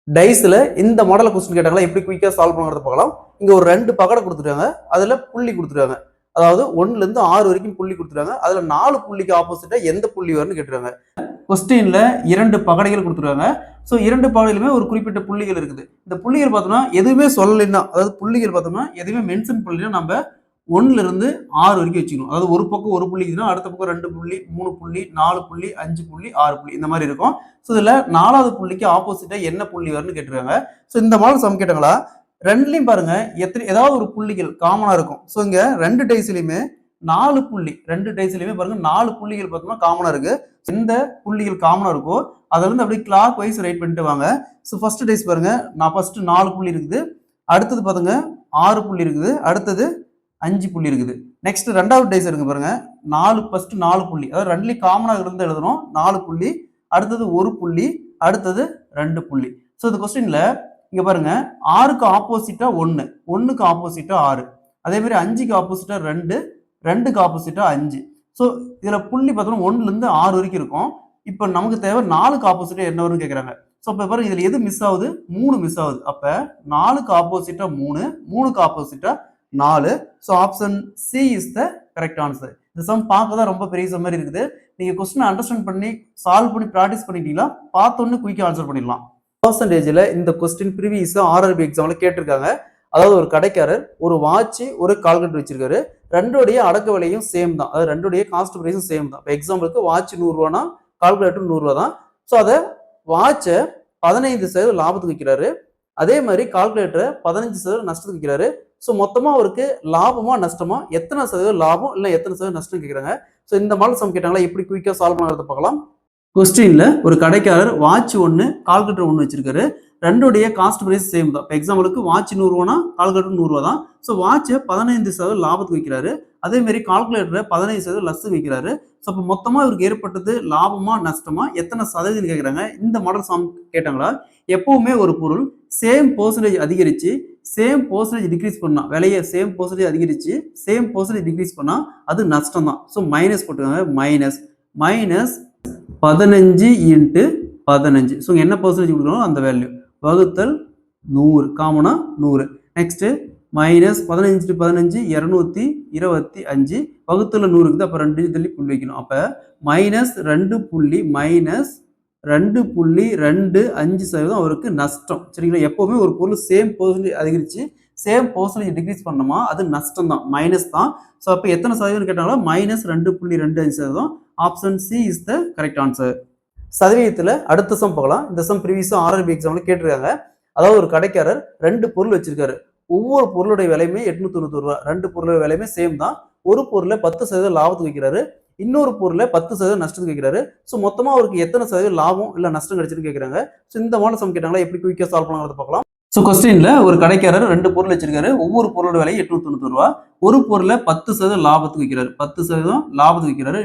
டைஸ்ல இந்த model question கேட்டாங்களா எப்படி குயிக்கா சால்வ் பண்ணுறது பார்க்கலாம். இங்க ஒரு 2 பகடை கொடுத்துருக்காங்க, அதுல புள்ளி கொடுத்துருக்காங்க. அதாவது 1ல இருந்து 6 வரைக்கும் புள்ளி கொடுத்துருக்காங்க. அதுல 4 புள்ளிக்கு ஆப்போசிட்டா எந்த புள்ளி வரும்னு கேட்டுருக்காங்க. கொஸ்டின்ல 2 பகடைகள் கொடுத்துருக்காங்க. ஸோ 2 பகடையிலுமே ஒரு குறிப்பிட்ட புள்ளிகள் இருக்குது. இந்த புள்ளிகள் பார்த்தோம்னா எதுவுமே சொல்லலைன்னா, அதாவது புள்ளிகள் பார்த்தோம்னா எதுவுமே மென்ஷன் பண்ணலைன்னா நம்ம 1ல இருந்து 6 வரைக்கும் வச்சுக்கணும். அதாவது ஒரு பக்கம் ஒரு புள்ளி இருக்குன்னா அடுத்த பக்கம் 2 புள்ளி, 3 புள்ளி, 4 புள்ளி, 5 புள்ளி, 6 புள்ளி இந்த மாதிரி இருக்கும். ஸோ இதுல 4வது புள்ளிக்கு ஆப்போசிட்டா என்ன புள்ளி வரும்னு கேட்டிருக்காங்க. ஸோ இந்த மாதிரி சம் கேட்டாங்களா, ரெண்டுலையும் பாருங்க ஏதாவது ஒரு புள்ளிகள் காமனா இருக்கும். ஸோ இங்க 2 டைஸ்லயுமே 4 புள்ளி, 2 டைஸ்லயுமே பாருங்க 4 புள்ளிகள் பார்த்தோம்னா காமனா இருக்கு. எந்த புள்ளிகள் காமனா இருக்கோ அதுல இருந்து அப்படியே கிளாக் வைஸ் ரைட் பண்ணிட்டு வாங்க. ஸோ ஃபர்ஸ்ட் டைஸ் பாருங்க, நான் ஃபர்ஸ்ட் 4 புள்ளி இருக்குது, அடுத்தது பாருங்க 6 புள்ளி இருக்குது, அடுத்தது 5 புள்ளி இருக்குது. நெக்ஸ்ட் ரெண்டாவது டைஸ் இருக்கு பாருங்க, 4 ஃபர்ஸ்ட் 4 புள்ளி, அதாவது ரெண்டுலயும் காமனா இருந்து எழுதணும். 4 புள்ளி, அடுத்தது 1 புள்ளி, அடுத்தது 2 புள்ளி. ஸோ இந்த கொஸ்டின்ல இங்க பாருங்க 6க்கு ஆப்போசிட்டா 1, 1க்கு ஆப்போசிட்டா 6, அதே மாதிரி 5க்கு ஆப்போசிட்டா 2, 2க்கு ஆப்போசிட்டா 5. ஸோ இதுல புள்ளி பார்த்தோம்னா 1ல இருந்து 6 வரைக்கும் இருக்கும். இப்போ நமக்கு தேவை 4க்கு ஆப்போசிட்டா என்ன வரும்னு கேட்கறாங்க. ஸோ இப்போ பாருங்க இதுல எது மிஸ் ஆகுது, 3 மிஸ் ஆகுது. அப்ப 4க்கு ஆப்போசிட்டா 3, 3க்கு ஆப்போசிட்டா 4. So option C is the correct answer. இந்த சம் பார்க்க தான் ரொம்ப பெரிய சம் மாதிரி இருக்குது. நீங்க கொஸ்டின் அண்டர்ஸ்டாண்ட் பண்ணி சால்வ் பண்ணி ப்ராக்டிஸ் பண்ணிட்டீங்களா, பார்த்தோன்னு குயிக்கா ஆன்சர் பண்ணிடலாம். பர்சன்டேஜ்ல இந்த கொஸ்டின் ப்ரீவியஸா ஆர்ஆர்பி எக்ஸாம்ல கேட்டிருக்காங்க. அதாவது ஒரு கடைக்காரர் ஒரு வாட்ச் ஒரு கால்குலேட்டர் வச்சிருக்காரு, ரெண்டோடைய அடக்க விலையும் சேம் தான், அதாவது ரெண்டோடைய காஸ்ட் பிரைஸும் சேம் தான். இப்போ எக்ஸாம்பிளுக்கு வாட்ச் 100 ரூபானா கால்குலேட்டர் 100 ரூபா தான். ஸோ அதை வாட்சை 15% லாபத்துக்கு விற்கிறாரு, அதே மாதிரி கால்குலேட்டரை 15% நஷ்டத்துக்கு விற்கிறாரு. ஸோ மொத்தமா அவருக்கு லாபமா நஷ்டமா, எத்தனை சதவீதம் லாபம் இல்லை எத்தனை சதவீதம் நஷ்டம் கேட்குறாங்க. ஸோ இந்த மாதிரி சம் கேட்டாங்களா, எப்படி குயிக்கா சால்வ் பண்ணுறத பார்க்கலாம். கொஸ்டின்ல ஒரு கடைக்காரர் வாட்ச் 1 கால்குலேட்டர் 1 வச்சிருக்காரு, ரெண்டுடைய காஸ்ட் பிரைஸ் சேம் தான். இப்போ எக்ஸாம்பிளுக்கு வாட்ச் 100 ரூபானா கால்குலேட்டர் 100 ரூபா தான். ஸோ வாட்சை 15% லாபத்துக்கு வைக்கிறாரு, அதே மாதிரி கால்குலேட்டரை 15% லஸ் வைக்கிறாரு. ஸோ இப்போ மொத்தமா இவருக்கு ஏற்பட்டது லாபமா நஷ்டமா, எத்தனை சதவீதம் கேட்குறாங்க. இந்த மாடல் சம் கேட்டாங்களா, எப்பவுமே ஒரு பொருள் சேம் பர்சன்டேஜ் அதிகரிச்சு சேம் பர்சன்டேஜ் டிக்ரீஸ் பண்ணா, விலையை சேம் பர்சன்டேஜ் அதிகரிச்சு சேம் பர்சன்டேஜ் டிக்ரீஸ் பண்ணா அது நஷ்டம் தான். ஸோ மைனஸ் போட்டுக்காங்க, மைனஸ் 15 இன்ட்டு 15. ஸோ என்ன பர்சன்டேஜ் கொடுக்கணும் அந்த வேல்யூ வகுத்தல் 100, காமனா 100. நெக்ஸ்ட் மைனஸ் 15 15 225 வகுத்தல் 100 இருக்குது. அப்போ 2 தள்ளி புள்ளி வைக்கணும். அப்போ மைனஸ் 2 புள்ளி மைனஸ் 2.25% அவருக்கு நஷ்டம். சரிங்களா, எப்பவுமே ஒரு பொருள் சேம் பர்சன்டேஜ் அதிகரிச்சு சேம் பர்சன்டேஜ் டிக்ரீஸ் பண்ணோமா அது நஷ்டம் தான், மைனஸ் தான். ஸோ அப்போ எத்தனை சதவீதம் கேட்டாலும் minus 2.25%. Option C is the correct answer. சதவீதத்தில் அடுத்த சம் பார்க்கலாம். இந்த சம் ப்ரீவியஸாக ஆர்ஆர்பி எக்ஸாம்ல கேட்டிருக்காங்க. அதாவது ஒரு கடைக்காரர் 2 பொருள் வச்சிருக்காரு, ஒவ்வொரு பொருளுடைய விலையுமே 891 ரூபா, 2 பொருளுடைய விலையுமே சேம் தான். ஒரு பொருளை 10% லாபத்துக்கு வைக்கிறாரு, இன்னொரு பொருளை 10% நஷ்டத்துக்கு வைக்கிறாரு. ஸோ மொத்தமா அவருக்கு எத்தனை சதவீதம் லாபம் இல்லை நஷ்டம் கிடைச்சிருன்னு கேட்குறாங்க. ஸோ இந்த மாடல் சம் கேட்டாங்களா, எப்படி குயிக்காக சால்வ் பண்ணுறது பார்க்கலாம். ஸோ கொஸ்டின்ல ஒரு கடைக்காரர் 2 பொருள் வச்சிருக்காரு, ஒவ்வொரு பொருளோட விலை 891 ரூபா. ஒரு பொருளை 10% லாபத்துக்கு வைக்கிறாரு, 10% லாபத்துக்கு வைக்கிறாரு,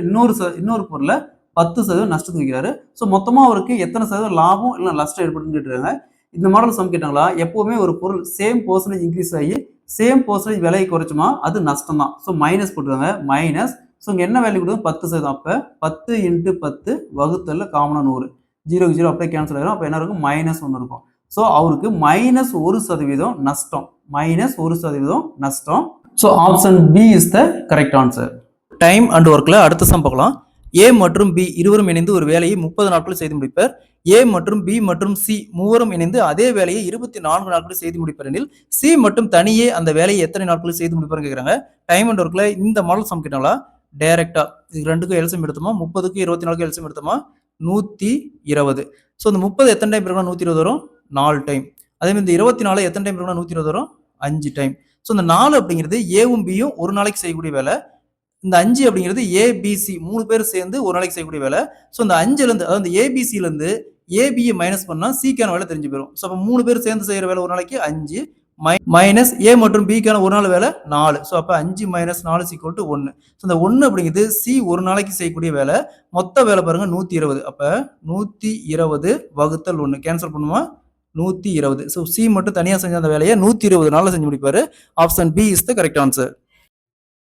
இன்னொரு பொருளை 10% நஷ்டத்துக்கு வைக்கிறாரு. ஸோ மொத்தமா அவருக்கு எத்தனை சதவீதம் லாபம் இல்லை நஷ்டம் ஏற்படுன்னு கேட்டுருக்காங்க. இந்த மாடல் சம் கேட்டாங்களா, எப்பவுமே ஒரு பொருள் சேம் பர்சன்டேஜ் இன்க்ரீஸ் ஆகி சேம் பர்சன்டேஜ் விலையை குறைச்சுமா அது நஷ்டம் தான். ஸோ மைனஸ் போட்டுருக்காங்க, மைனஸ். ஸோ இங்கே என்ன வேல்யூ கொடுக்கும் 10%. அப்போ 10 இன்ட்டு 10 வகுத்தல்ல காமனா 100, 0க்கு 0 அப்படியே கேன்சல் ஆகிடும். அப்போ என்ன இருக்கும், மைனஸ் 1 இருக்கும். ஸோ அவருக்கு -1% நஷ்டம், -1% நஷ்டம். So option B is the correct answer. Time and ஒர்க்ல அடுத்த சம் பார்க்கலாம். ஏ மற்றும் பி இருவரும் இணைந்து ஒரு வேலையை 30 நாட்கள் செய்து முடிப்பர். ஏ மற்றும் பி மற்றும் சி மூவரும் இணைந்து அதே வேலையை 24 நாட்களில் செய்து முடிப்பர் எனில் சி மட்டும் தனியே அந்த வேலையை எத்தனை நாட்களில் செய்து முடிப்பார் கேட்குறாங்க. டைம் அண்ட் ஒர்க்ல இந்த மாடல் சம் கேட்டாங்களா, டைரக்டா இது ரெண்டுக்கும் எல்சிஎம் எடுத்தோமா, 30க்கு 24க்கு எல்சிஎம் எடுத்தோமா 120. ஸோ இந்த 30 எத்தனை டைம் இருக்குன்னா 120 வரும், 4 டைம். அதே மாதிரி இந்த 24 எத்தனை டைம் இருக்குன்னா 120 வரும், 5 டைம். ஸோ இந்த 4 அப்படிங்கிறது ஏவும் பியும் ஒரு நாளைக்கு செய்யக்கூடிய வேலை. இந்த 5 அப்படிங்கிறது ஏபிசி 3 பேர் சேர்ந்து ஒரு நாளைக்கு செய்யக்கூடிய வேலை. ஸோ இந்த 5லேருந்து, அதாவது இந்த ஏபிசிலேருந்து ஏபியை மைனஸ் பண்ணால் சிக்கான வேலை தெரிஞ்சு போயிடும். ஸோ அப்போ 3 பேர் சேர்ந்து செய்கிற வேலை ஒரு நாளைக்கு 5 மைனஸ் ஏ மற்றும் பிக்கான ஒரு நாள் வேலை 4. ஸோ அப்போ 5 - 4 = 1. ஸோ இந்த 1 அப்படிங்கிறது சி ஒரு நாளைக்கு செய்யக்கூடிய வேலை. மொத்த வேலை பாருங்க 120. அப்போ 120 வகுத்தல் 1 கேன்சல் பண்ணுமா 120. ஸோ சி மட்டும் தனியாக செஞ்ச அந்த வேலையை 120 நாளில் செஞ்சு முடிப்பாரு. Option B is the correct answer.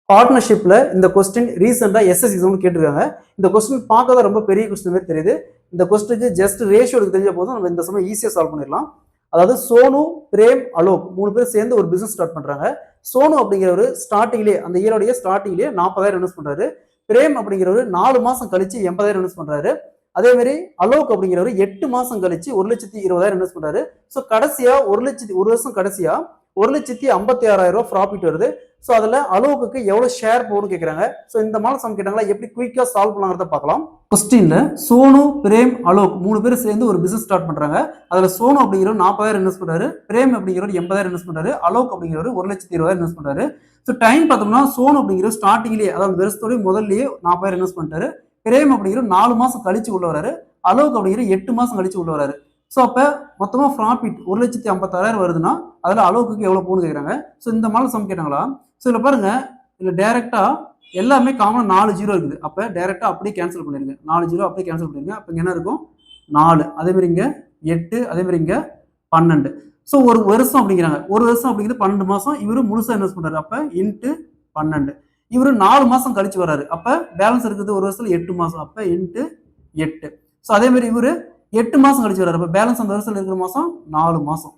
பார்ட்னர்ஷிப்ல இந்த கொஸ்டின் ரீசெண்டா எஸ்எஸ்சி எக்ஸாம்ல கேட்டிருக்காங்க. இந்த கொஸ்டின் பார்க்க தான் ரொம்ப பெரிய கொஸ்டின் மாதிரி தெரியுது. இந்த கொஸ்டினுக்கு ஜஸ்ட் ரேஷியோ தெரிஞ்ச போதும் நம்ம இந்த சமயம் ஈஸியாக சால்வ் பண்ணிடலாம். அதாவது சோனு, பிரேம், அலோக் 3 பேர் சேர்ந்து ஒரு பிசினஸ் ஸ்டார்ட் பண்றாங்க. சோனு அப்படிங்கிறவர் ஸ்டார்டிங்லேயே அந்த இயரோடைய ஸ்டார்டிங்லேயே 40,000 இன்வெஸ்ட் பண்றாரு. பிரேம் அப்படிங்கிறவர் 4 மாசம் கழிச்சு 80,000 இன்வெஸ்ட் பண்றாரு. அதே மாதிரி அலோக் அப்படிங்கிறவர் 8 மாசம் கழிச்சு 1,20,000 இன்வெஸ்ட் பண்றாரு. ஸோ கடைசியா 1 வருஷம் கடைசியா 1,56,000 ரூபாய் ப்ராஃபிட் வருது. ஸோ அதுல அலோக்கு எவ்வளவு ஷேர் போகணும்னு கேட்கறாங்க. ஸோ இந்த மாதிரி சம் கேட்டாங்களா, எப்படி குயிக்கா சால்வ் பண்ணலாங்கிறத பார்க்கலாம். கொஸ்டின்ல சோனு, பிரேம், அலோக் 3 பேர் சேர்ந்து ஒரு பிசினஸ் ஸ்டார்ட் பண்றாங்க. அதுல சோனு அப்படிங்கிறவர் 40,000 இன்வெஸ்ட் பண்றாரு, பிரேம் அப்படிங்கிறவர் 80,000 இன்வெஸ்ட் பண்றாரு, அலோக் அப்படிங்கிறவர் 1,20,000 இன்வெஸ்ட் பண்றாரு. ஸோ டைம் பார்த்தோம்னா சோனு அப்படிங்கிற ஸ்டார்டிங்லேயே அதாவது வருஷத்தோடய முதல்லயே 40,000 இன்வெஸ்ட் பண்ணிட்டாரு. பிரேம் அப்படிங்கிற 4 மாசம் கழிச்சு உள்ள வராரு. அலோக் அப்படிங்கிற 8 மாசம் கழிச்சு உள்ள வராரு. ஸோ அப்போ மொத்தமாக ப்ராஃபிட் 1,56,000 வருதுன்னா அதில் அலோக்கு எவ்வளோ போகணும்னு கேட்குறாங்க. ஸோ இந்த மாதிரி சம் கேட்டாங்களா. ஸோ இதில் பாருங்க, இதில் டேரெக்டா எல்லாமே காமனாக 4 ஜீரோ இருக்குது. அப்போ டேரெக்டா அப்படியே கேன்சல் பண்ணிருங்க. 4 ஜீரோ அப்படியே கேன்சல் பண்ணிருங்க. அப்போ இங்கே என்ன இருக்கும், 4, அதேமாதிரி இங்கே 8, அதேமாதிரி இங்கே 12. ஸோ ஒரு வருஷம் அப்படிங்கிறாங்க. ஒரு வருஷம் அப்படிங்கிறது 12 மாசம். இவரு முழுசாக இன்வெஸ்ட் பண்றாரு. அப்போ இன்ட்டு 12. இவரு 4 மாசம் கழிச்சு வராரு. அப்போ பேலன்ஸ் இருக்குது ஒரு வருஷத்துல 8 மாசம். அப்போ இன்ட்டு 8. ஸோ அதே மாதிரி இவரு 8 மாசம் கழிச்சு வராரு. அப்போ பேலன்ஸ் அந்த வருஷத்துல இருக்கிற மாசம் 4 மாசம்.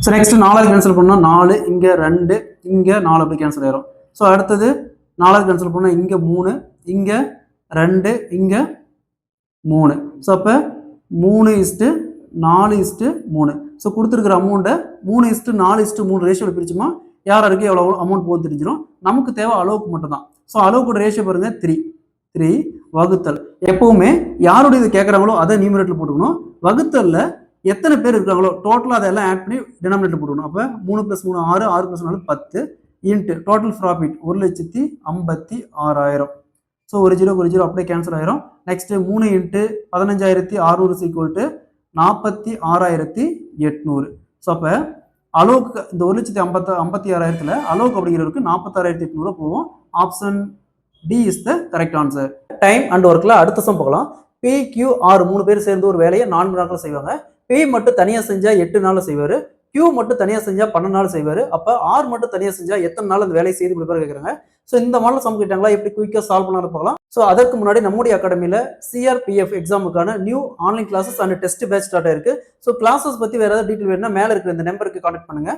ஸோ நெக்ஸ்ட் 4 கேன்சல் பண்ணால் 4, இங்கே 2, இங்கே 4 அப்படி கேன்சல் ஆயிரும். ஸோ அடுத்தது 4 கேன்சல் பண்ணால் இங்கே 3, இங்கே 2, இங்கே 3. ஸோ அப்போ 3:4:3. ஸோ கொடுத்துருக்கிற அமௌண்ட்டை 3:4:3 ரேஷியோவில் பிரிச்சுமா யாருக்கு எவ்வளோ அமௌண்ட் போகுது தெரிஞ்சிடும். நமக்கு தேவை அளவுக்கு மட்டும்தான். ஸோ அளவுக்கோட ரேஷியோ பாருங்க 3 வகுத்தல். எப்பவுமே யாருடைய இது கேட்குறாங்களோ அதை நியூமரேட்டர் போட்டுக்கணும். வகுத்தல்ல எத்தனை பேர் இருக்காங்களோ டோட்டலாக அதெல்லாம் ஆட் பண்ணி டினாமினேட்டர் போட்டுக்கணும். அப்போ 3 + 3 6, 6 + 4 10 இன்ட்டு டோட்டல் ப்ராஃபிட் 1,56,000. ஸோ ஒரு ஜீரோ அப்படியே கேன்சல் ஆயிரும். Next 3 into 15,600 = 46,800. ஸோ அப்போ அலோக்கு இந்த 1,56,000 அலோக் அப்படிங்கிறதுக்கு 46,800 போகும். Option D is the correct answer. Time and ஒர்க்ல அடுத்த சம் பார்க்கலாம். PQR 3 பேர் சேர்ந்து ஒரு வேலையை 4 நாட்கள் செய்வாங்க. P மட்டும் தனியா செஞ்சா 8 நாள் செய்வாரு. Q மட்டும் தனியா செஞ்சா 12 நாள் செய்வாரு. அப்ப R மட்டும் தனியா செஞ்சா எத்தனை நாள் அந்த வேலையை செய்து முடிப்பாரு கேட்கறாங்க. ஸோ இந்த மாதிரி சம் கேட்டாங்களா, எப்படி குயிக்கா சால்வ் பண்ணலாம் பார்க்கலாம். ஸோ அதற்கு முன்னாடி நம்முடைய அகாடமியில CRPF எக்ஸாமுக்கான new online classes and test batch start ஆயிருக்கு. ஸோ கிளாஸஸ் பத்தி வேற ஏதாவது டீட்டெயில் வேணும்னா மேல இருக்கிற இந்த நம்பருக்கு கான்டாக்ட் பண்ணுங்க.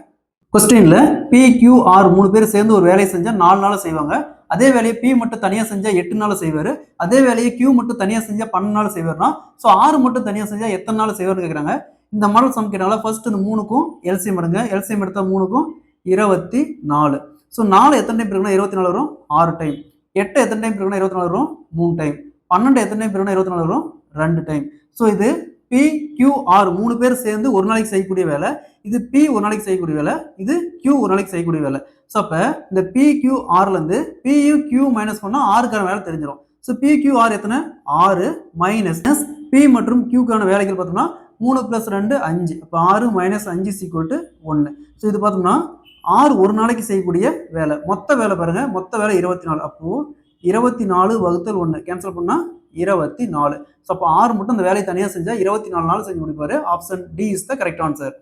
கொஸ்டின்ல PQR 3 பேர் சேர்ந்து ஒரு வேலையை செஞ்சா 4 நாள் செய்வாங்க. அதே வேலையை P மட்டும் தனியா செஞ்சா 8 நாள் செய்வாரு. அதே வேலையை Q மட்டும் தனியா செஞ்சா 12 நாள் செய்வாருன்னா ஸோ R மட்டும் தனியா செஞ்சா எத்தனை நாள் செய்வார்னு கேட்கறாங்க. இந்த மாடல் சம் கேட்டால ஃபர்ஸ்ட் இந்த 3க்கும் எல்சிஎம் எடுங்க. எல்சிஎம் எடுத்தா 3க்கும் 24. ஸோ 4 எத்தனை டைம் இருக்குன்னா 24 வரும், 6 டைம். 8 எத்தனை டைம் இருக்குன்னா 24 வரும், 3 டைம். 12 எத்தனை டைம் இருக்குன்னா 24 வரும், 2 டைம். ஸோ இது PQR 3 பேர் சேர்ந்து ஒரு நாளைக்கு செய்யக்கூடிய வேலை. இது P ஒரு நாளைக்கு செய்யக்கூடிய வேலை, இது Q ஒரு நாளைக்கு செய்யக்கூடிய வேலை. ஸோ அப்போ இந்த PQRல இருந்து PQ மைனஸ் பண்ணா Rக்கான வேலை தெரிஞ்சிடும். ஸோ PQR எத்தனை 6 மைனஸ் P மற்றும் Qக்கான வேலைகள் பார்த்தோம்னா 3 + 2 5. அப்போ 6 - 5 = 1. ஸோ இது பார்த்தோம்னா R ஒரு நாளைக்கு செய்யக்கூடிய வேலை. மொத்த வேலை பாருங்க, மொத்த வேலை 24. அப்போ 24/1 கேன்சல் பண்ணா 24. ஸோ அப்போ R மட்டும் அந்த வேலையை தனியாக செஞ்சா 24 நாள் செஞ்சு முடிப்பாரு. Option D is the correct answer.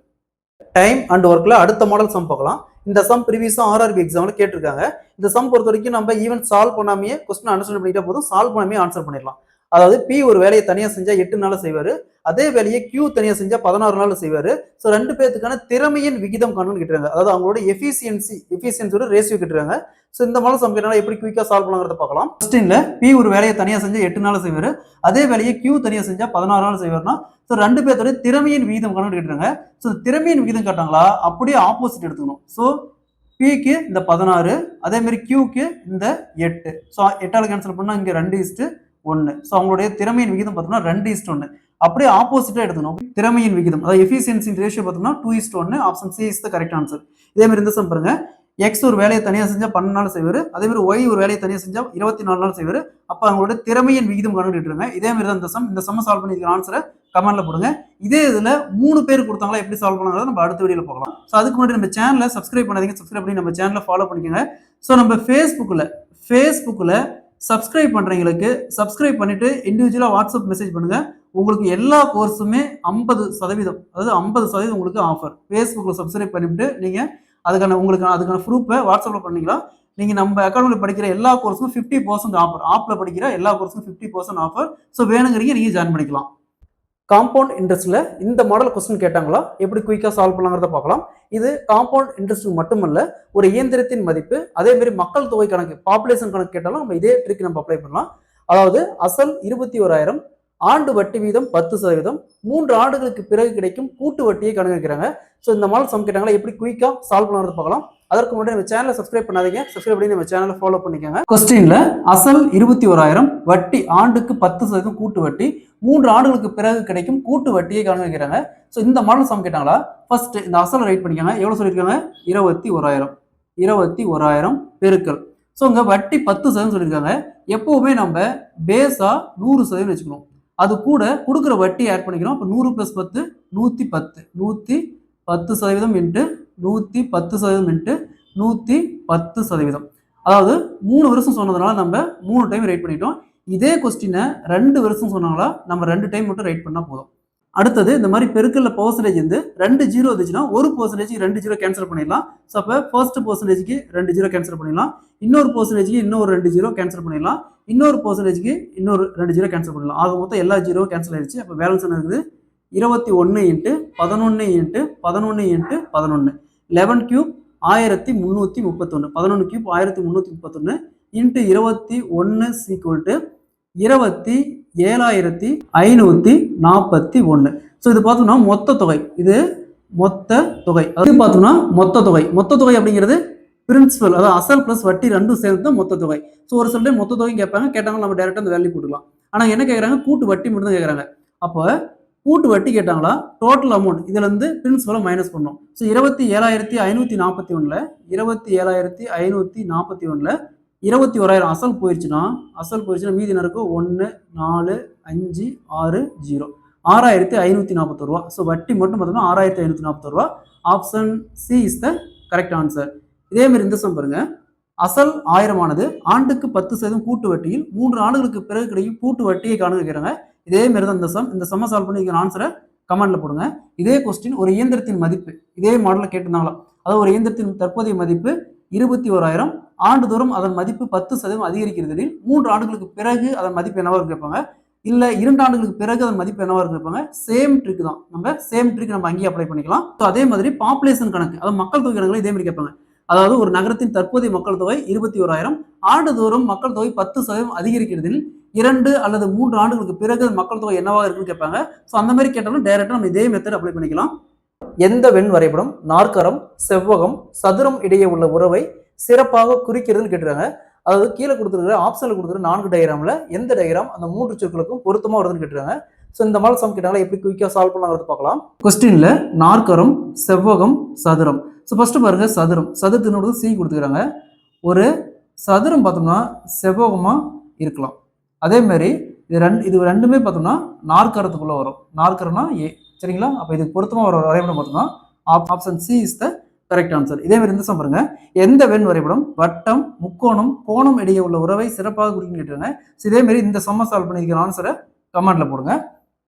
Time and ஒர்க்ல அடுத்த மாடல் சம் பார்க்கலாம். இந்த சம் ப்ரீவியஸா RRB எக்ஸாம்ல கேட்டிருக்காங்க. இந்த சம் பொறுத்த வரைக்கும் நம்ம ஈவன் சால்வ் பண்ணாமே கொஸ்டின் அண்டர்ஸ்டாண்ட் பண்ணிட்டா போதும், சால்வ் பண்ணாமே ஆன்சர் பண்ணிடலாம். அதாவது P ஒரு வேலையை தனியா செஞ்சா 8 நாள் செய்வாரு. அதே வேலையை Q தனியா செஞ்சா 16 நாள் செய்வாரு. ஸோ 2 பேத்துக்கான திறமையின் விகிதம் காணும்னு கேட்டுருக்காங்க. அதாவது அவங்களோட எஃபிஷியன்சியோட ரேஷியோ கேட்டுருக்காங்க. ஸோ இந்த மாதிரி சம் கேட்டால எப்படி குயிக்கா சால்வ் பண்ணலாங்கிறத பார்க்கலாம். கொஸ்டின்ல P ஒரு வேலையை தனியா செஞ்சா 8 நாள் செய்வாரு. அதே வேலையை Q தனியா செஞ்சா 16 நாள் செய்வாருன்னா ஸோ 2 பேர்த்தோட திறமையின் விகிதம் காணும்னு கேட்டுருக்காங்க. ஸோ திறமையின் விகிதம் காட்டாங்களா, அப்படியே ஆப்போசிட் எடுத்துக்கணும். ஸோ Pக்கு இந்த 16, அதே மாதிரி Qக்கு இந்த 8. ஸோ 8ஆல கேன்சல் பண்ணா இங்க 2:1. ஸோ அவங்களுடைய திறமையின் விகிதம் பார்த்தோம்னா 2:1. அப்படியே ஆப்போசிட்டா எடுத்துக்கணும். திறமையின் விகிதம் அதாவது எஃபிஷியன்சி ரேஷியோ பார்த்தோம்னா 2:1. Option C is the correct answer. இதே மாதிரி இந்த சம் பாருங்க, X ஒரு வேலையை தனியா செஞ்சா 12 நாள் செய்வாரு. அதே மாதிரி Y ஒரு வேலையை தனியா செஞ்சா 24 நாள் செய்வாரு. அப்ப அவங்களோட திறமையின் விகிதம் கண்டுபிடிச்சிருங்க. இதே மாதிரி தான் இந்த சம் சால்வ் பண்ணிருக்கிற ஆன்சரை கமெண்ட்ல போடுங்க. இதே இதுல 3 பேர் கொடுத்தாங்களா எப்படி சால்வ் பண்ணாங்கிறத நம்ம அடுத்த வீடியோல பார்க்கலாம். ஸோ அதுக்கு முன்னாடி நம்ம சேனலை சப்ஸ்கிரைப் பண்ணாதீங்க, சப்ஸ்கிரைப் பண்ணி நம்ம சேனலை ஃபாலோ பண்ணிக்கோங்க. ஸோ நம்ம ஃபேஸ்புக்கில் சப்ஸ்கிரைப் பண்றவங்களுக்கு சப்ஸ்கிரைப் பண்ணிட்டு இண்டிவிஜுவலா வாட்ஸ்அப் மெசேஜ் பண்ணுங்க. உங்களுக்கு எல்லா கோர்ஸுமே 50%, அதாவது 50% உங்களுக்கு ஆஃபர். ஃபேஸ்புக்கில் சப்ஸ்கிரைப் பண்ணிவிட்டு நீங்க அதுக்கான ப்ரூஃபை வாட்ஸ்அப்ல பண்ணிக்கலாம். நீங்க நம்ம அகாடமியில் படிக்கிற எல்லா கோர்ஸும் 50% ஆஃபர். ஆப்ல படிக்கிற எல்லா கோர்ஸும் 50% ஆஃபர். ஸோ வேணுங்கிறீங்க நீங்க ஜாயின் பண்ணிக்கலாம். காம்பவுண்ட் இன்ட்ரெஸ்ட்ல இந்த மாடல் கொஸ்டின் கேட்டாங்களா எப்படி குயிக்கா சால்வ் பண்ணலாங்கிறத பார்க்கலாம். இது காம்பவுண்ட் இன்ட்ரெஸ்ட் மட்டுமல்ல, ஒரு இயந்திரத்தின் மதிப்பு, அதே மாதிரி மக்கள் தொகை கணக்கு, பாப்புலேஷன் கணக்கு கேட்டாலும் நம்ம இதே ட்ரிக் நம்ம அப்ளை பண்ணலாம். அதாவது அசல் 21,000, ஆண்டு வட்டி வீதம் 10%, 3 ஆண்டுகளுக்கு பிறகு கிடைக்கும் கூட்டு வட்டியை கணக்கிடுறாங்க. ஸோ இந்த மாடல் சம் கேட்டாங்களா எப்படி குயிக்கா சால்வ் பண்ணுறது பார்க்கலாம். அதற்கு முன்னாடி நம்ம சேனலை சப்ஸ்கிரைப் பண்ணாதீங்க, சப்ஸ்கிரைப் பண்ணி நம்ம சேனலை ஃபாலோ பண்ணிக்கோங்க. கொஸ்டின்ல அசல் 21,000, வட்டி ஆண்டுக்கு 10% கூட்டு வட்டி, 3 ஆண்டுகளுக்கு பிறகு கிடைக்கும் கூட்டு வட்டியை கணக்கிடுறாங்க. ஸோ இந்த மாடல் சம் கேட்டாங்களா ஃபர்ஸ்ட் இந்த அசல் ரைட் பண்ணிக்கோங்க. எவ்வளவு சொல்லியிருக்காங்க? 21,000 பெருக்கல். ஸோ இங்க வட்டி 10% சொல்லியிருக்காங்க. எப்பவுமே நம்ம பேஸா 100% வச்சுக்கணும். அது கூட கொடுக்குற வட்டி ஆட் பண்ணிக்கிறோம். இப்போ 100 + 10 110, 110% இன்ட்டு 110% இன்ட்டு 110%. அதாவது 3 வருஷம் சொன்னதுனால நம்ம 3 டைம் ரைட் பண்ணிட்டோம். இதே கொஸ்டினை 2 வருஷம் சொன்னாங்களா நம்ம 2 டைம் மட்டும் ரைட் பண்ணா போதும். அடுத்தது இந்த மாதிரி பெருக்கல்ல பெர்சன்டேஜ் வந்து 2 ஜீரோ வந்துச்சுன்னா ஒரு பெர்சன்டேஜ்க்கு 2 ஜீரோ கேன்சல் பண்ணிடலாம். ஸோ அப்போ ஃபர்ஸ்ட் பெர்சன்டேஜ்க்கு 2 ஜீரோ கேன்சல் பண்ணிடலாம், இன்னொரு பெர்சன்டேஜ்க்கு இன்னொரு 2 ஜீரோ கேன்சல் பண்ணிடலாம், இன்னொரு பெர்சன்டேஜ்க்கு இன்னொரு 2 ஜீரோ கேன்சல் பண்ணலாம். ஆக மொத்தம் எல்லா ஜீரோ கேன்சல் ஆயிடுச்சு. அப்போ பேலன்ஸ் என்ன இருக்குது? 21 into 11 into 11 into 11, 11 cube 1331, 11 cube 1331 into 21 equal to 27,541. So இது பார்த்தோம்னா மொத்த தொகை, இது மொத்த தொகை. அது பார்த்தோம்னா மொத்த தொகை, மொத்த தொகை அப்படிங்கிறது பிரின்சிபல், அதாவது அசல் பிளஸ் வட்டி ரெண்டும் சேர்ந்து தான் மொத்த தொகை. ஸோ ஒரு சில டைம் மொத்த தொகை கேட்பாங்க, கேட்டாங்க நம்ம டேரெக்டாக அந்த வேல்யூ போட்டுக்கலாம். ஆனால் என்ன கேட்குறாங்க? கூட்டு வட்டி மட்டும் தான் கேட்குறாங்க. அப்போ கூட்டு வட்டி கேட்டாங்களா டோட்டல் அமௌண்ட் இதுல இருந்து பிரின்சிபலை மைனஸ் பண்ணோம். ஸோ 27,541ல 27,541ல 21,000 அசல் போயிடுச்சுன்னா மீதி என்ன இருக்கும்? 1 4 5 6 0, 6,541 ரூபா. ஸோ வட்டி மட்டும் பார்த்தோம்னா 6,541 ரூபா. Option C is the correct answer. இதே மாதிரி இந்த சம் பாருங்க. அசல் 1000 ஆனது ஆண்டுக்கு 10% கூட்டு வட்டியில் 3 ஆண்டுகளுக்கு பிறகு கிடைக்கும் கூட்டு வட்டியை காணுகிறாங்க. இதே மாதிரி தான் இந்த சம்ம சால்வ் பண்ணி ஆன்சரை கமெண்ட்ல போடுங்க. இதே கொஸ்டின் ஒரு இயந்திரத்தின் மதிப்பு இதே மாடல்ல கேட்டிருந்தாங்களா, அதாவது ஒரு இயந்திரத்தின் தற்போதைய மதிப்பு 21,000, ஆண்டுதோறும் அதன் மதிப்பு 10% அதிகரிக்கிறது. 3 ஆண்டுகளுக்கு பிறகு அதன் மதிப்பு என்னவா கேட்பாங்க, இல்ல 2 ஆண்டுகளுக்கு பிறகு அதன் மதிப்பு என்னவா கேட்பாங்க. சேம் ட்ரிக் தான், நம்ம அங்கேயே அப்ளை பண்ணிக்கலாம். அதே மாதிரி பாப்புலேஷன் கணக்கு, அதாவது மக்கள் தொகை கணக்குல இதே மாதிரி கேட்பாங்க. அதாவது ஒரு நகரத்தின் தற்போதைய மக்கள் தொகை 21,000, ஆண்டுதோறும் மக்கள் தொகை 10% அதிகரிக்கிறதில் 2 அல்லது 3 ஆண்டுகளுக்கு பிறகு மக்கள் தொகை என்னவாக இருக்குன்னு கேட்பாங்க. ஸோ அந்த மாதிரி கேட்டாலும் டைரக்டா நம்ம இதே மெத்தட் அப்ளை பண்ணிக்கலாம். எந்த வெண் வரைபடம் நாற்கரம், செவ்வகம், சதுரம் இடையே உள்ள உறவை சிறப்பாக குறிக்கிறதுன்னு கேட்டுறாங்க. அதாவது கீழே கொடுத்துருக்கிற ஆப்ஷன்ல கொடுத்துருக்கிற 4 டயக்ராம்ல எந்த டயக்ராம் அந்த 3 சொற்களுக்கும் பொருத்தமா வருதுன்னு கேட்டுறாங்க. ஸோ இந்த மாதிரி சம் கேட்டாங்களா எப்படி குயிக்கா சால்வ் பண்ணலாங்கிறது பார்க்கலாம். கொஸ்டின்ல நாற்கரம், செவ்வகம், சதுரம். ஸோ ஃபர்ஸ்ட் பாருங்க சதுரத்தினோட சி கொடுத்துக்கிறாங்க. ஒரு சதுரம் பார்த்தோம்னா செவ்வகமா இருக்கலாம். அதே மாதிரி இது ரெண்டுமே பார்த்தோம்னா நாற்கரத்துக்குள்ள வரும். நாற்கரம்னா ஏ, சரிங்களா? அப்போ இதுக்கு பொருத்தமா வர வரைபடம் பார்த்தோம்னா option C is the correct answer. இதே மாதிரி இந்த சம் பாருங்க. எந்த வெண் வரைபடம் வட்டம், முக்கோணம், கோணம் இடையே உள்ள உறவை சிறப்பாக குறிக்கும் கேட்டுருங்க. இதே மாதிரி இந்த சம்ம சால்வ் பண்ணியிருக்கிற ஆன்சரை கமெண்ட்ல போடுங்க.